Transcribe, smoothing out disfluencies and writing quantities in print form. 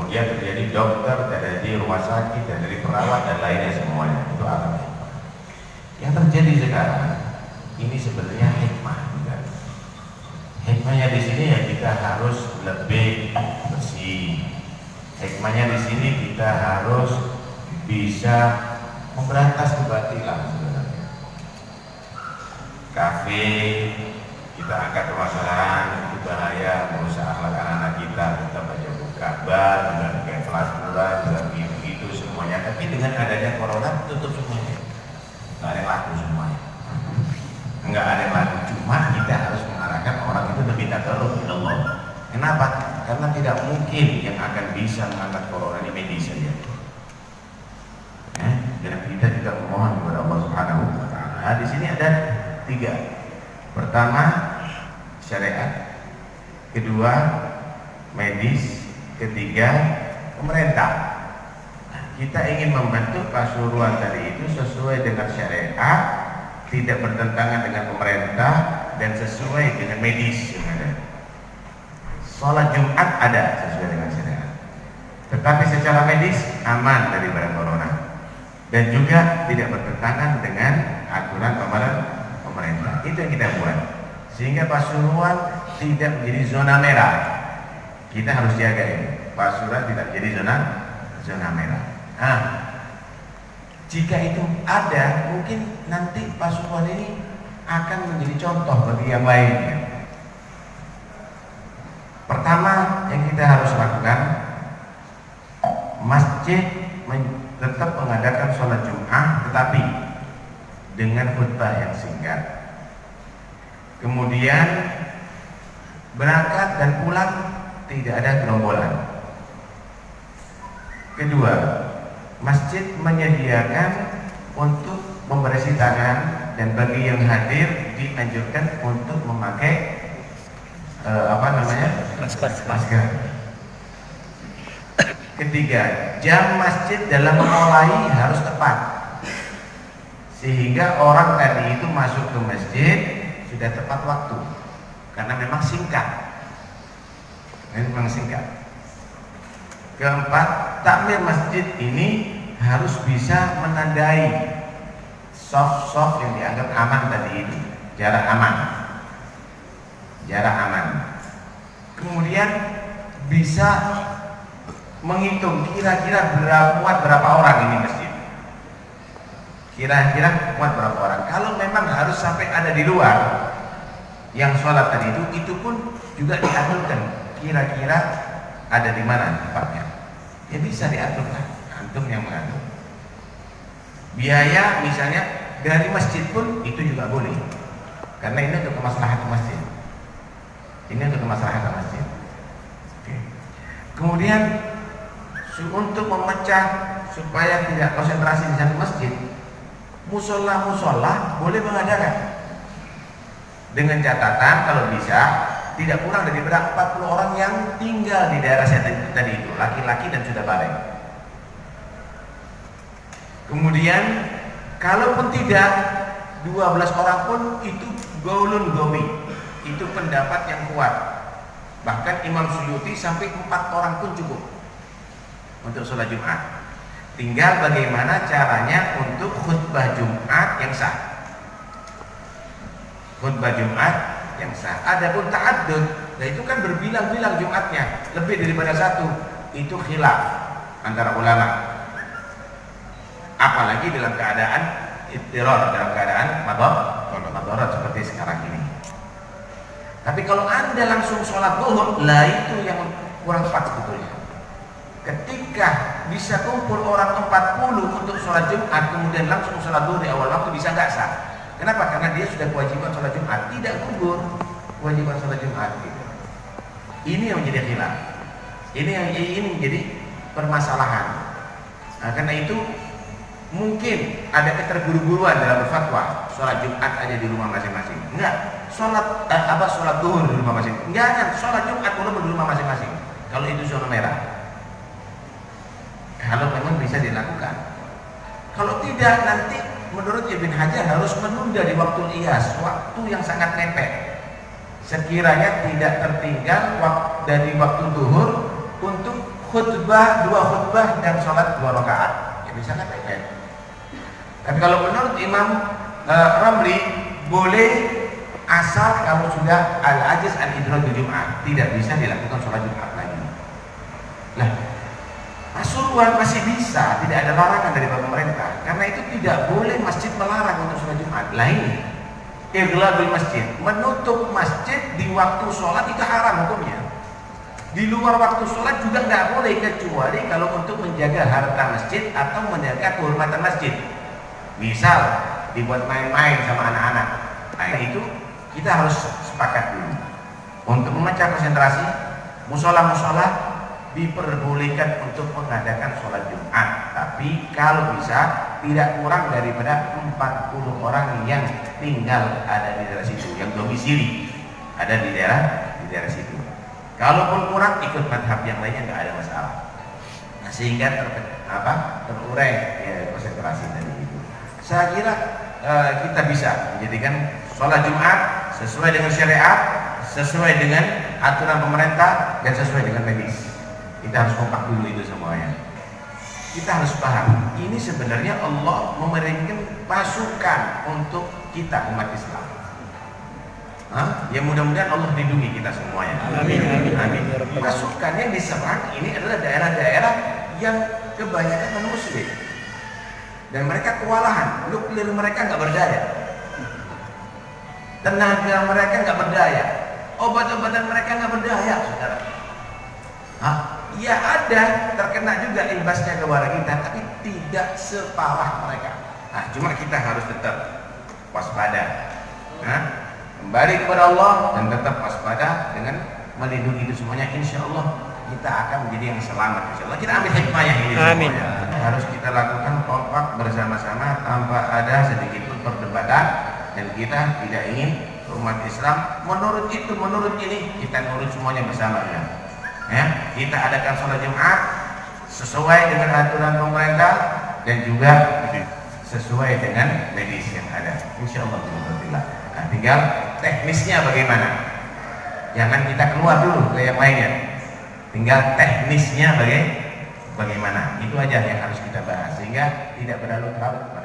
kemudian terjadi dokter, terjadi rumah sakit, terjadi perawat dan lainnya semuanya. Itu alam hikmah. Yang terjadi sekarang ini sebenarnya hikmah juga. Hikmahnya di sini ya kita harus lebih bersih. Hikmahnya di sini kita harus bisa memberantas kebatilan sebenarnya. Kafe kita angkat permasalahan itu bahaya, merusak akhlak anak-anak kita. Kita baca buka bar, dengan kayak pelacuran, dengan gitu semuanya. Tapi dengan adanya corona tutup semuanya. Nggak ada yang laku semuanya. Nggak ada yang laku. Cuma kita harus mengarahkan orang itu lebih takarrub ila Allah. Kenapa? Karena tidak mungkin yang akan bisa mengangkat corona ini medis saja. Dan kita juga memohon kepada Allah Subhanahu wa Ta'ala. Nah, di sini ada 3. Pertama, syariat. Kedua, medis. Ketiga, pemerintah. Nah, kita ingin membentuk Pasuruan tadi itu sesuai dengan syariat, tidak bertentangan dengan pemerintah, dan sesuai dengan medis yang ada. Sholat Jumat ada sesuai dengan syariat, tetapi secara medis aman daripada corona, dan juga tidak bertentangan dengan aturan pemerintah. Itu yang kita buat, sehingga Pasuruan tidak menjadi zona merah. Kita harus jaga ini, Pasuruan tidak jadi zona merah. Nah, jika itu ada, mungkin nanti Pasuruan ini akan menjadi contoh bagi yang lainnya. Pertama yang kita harus lakukan, masjid tetap mengadakan sholat Jumat, tetapi dengan khutbah yang singkat. Kemudian berangkat dan pulang tidak ada gerombolan. Kedua, masjid menyediakan untuk membersih tangan, dan bagi yang hadir dianjurkan untuk memakai masker. Ketiga, jam masjid dalam memulai harus tepat, sehingga orang tadi itu masuk ke masjid sudah tepat waktu, karena memang singkat. Keempat, takmir masjid ini harus bisa menandai soft yang dianggap aman tadi itu, jarak aman. Kemudian bisa menghitung kira-kira berapa orang ini masjid. Kira-kira muat berapa orang. Kalau memang harus sampai ada di luar yang sholat tadi itu pun juga diaturkan. Kira-kira ada di mana tempatnya. Ya bisa diaturkan. Antum yang mengatur. Biaya misalnya dari masjid pun itu juga boleh. Karena ini untuk kemaslahatan masjid. Oke. Kemudian untuk memecah supaya tidak konsentrasi di satu masjid, musola boleh mengadakan dengan catatan kalau bisa tidak kurang daripada 40 orang yang tinggal di daerah tadi itu, laki-laki dan sudah balik. Kemudian kalaupun tidak 12 orang pun itu gaulun gawi, itu pendapat yang kuat. Bahkan Imam Suyuti sampai 4 orang pun cukup untuk sholat Jumat. Tinggal bagaimana caranya untuk khutbah Jumat yang sah. Adapun ta'addud, nah itu kan berbilang-bilang Jumatnya, lebih daripada 1. Itu khilaf antara ulama. Apalagi dalam keadaan ittirar, dalam keadaan madarat seperti sekarang ini. Tapi kalau Anda langsung sholat zuhur, lah itu yang kurang tepat sebetulnya. Ketika bisa kumpul orang 40 untuk sholat Jumat, kemudian langsung sholat zuhur di awal waktu, bisa nggak sah? Kenapa? Karena dia sudah kewajiban sholat Jumat, tidak gugur kewajiban sholat Jumat gitu. Ini yang menjadi khilaf. Ini menjadi permasalahan. Nah, karena itu mungkin ada keterburu-buruan dalam berfatwa sholat Jumat aja di rumah masing-masing. Enggak, sholat zuhur di rumah masing-masing. Jangan, sholat Jumat walaupun di rumah masing-masing. Kalau itu zona merah, kalau memang bisa dilakukan. Kalau tidak, nanti menurut Ibn Hajar harus menunda di waktu iyas, waktu yang sangat mepet. Sekiranya tidak tertinggal dari waktu zuhur untuk dua khutbah dan sholat 2 rakaat, ya bisa katakan. Tapi kalau menurut Imam Ramli boleh asal kalau sudah al-ajiz al-idrak di Jumat, tidak bisa dilakukan sholat Jumat lagi. Nah, Pasuruan masih bisa, tidak ada larangan dari pemerintah, karena itu tidak boleh masjid melarang untuk sholat Jumat. Lain, ighlaqul masjid, menutup masjid di waktu sholat itu haram hukumnya. Di luar waktu sholat juga nggak boleh, kecuali kalau untuk menjaga harta masjid atau menjaga kehormatan masjid. Misal dibuat main-main sama anak-anak, nah itu kita harus sepakat dulu. Untuk memecah konsentrasi, musola-musola diperbolehkan untuk mengadakan sholat Jumat, tapi kalau bisa tidak kurang daripada 40 orang yang tinggal ada di daerah situ, yang domisili ada di daerah situ. Kalaupun kurang, ikut madhab yang lainnya nggak ada masalah. Nah, sehingga terurai ya, konsentrasi tadi itu. Saya kira kita bisa menjadikan sholat Jumat sesuai dengan syariat, sesuai dengan aturan pemerintah, dan sesuai dengan medis. Kita harus kompak dulu itu semuanya. Kita harus paham, ini sebenarnya Allah memberikan pasukan untuk kita umat Islam. Ya mudah-mudahan Allah lindungi kita semuanya. Amin. Amin. Pasukan yang diserang ini adalah daerah-daerah yang kebanyakan non-muslim dan mereka kewalahan. Nuklir mereka nggak berdaya, tenaga mereka nggak berdaya, obat-obatan mereka nggak berdaya, saudara. Ya ada terkena juga imbasnya kepada kita, tapi tidak separah mereka. Cuma kita harus tetap waspada. Kembali kepada Allah dan tetap waspada dengan melindungi itu semuanya. Insya Allah kita akan menjadi yang selamat. Insya Allah kita ambil hikmahnya ini semuanya. Harus kita lakukan kompak bersama-sama tanpa ada sedikit pun perdebatan, dan kita tidak ingin umat Islam menurut itu menurut ini, kita nurut semuanya bersama ya. Kita adakan sholat Jumat sesuai dengan aturan pemerintah dan juga sesuai dengan medis yang ada. Insya Allah alhamdulillah. Tinggal teknisnya bagaimana, jangan kita keluar dulu ke yang lainnya, tinggal teknisnya bagaimana, itu aja yang harus kita bahas sehingga tidak berlarut-larut.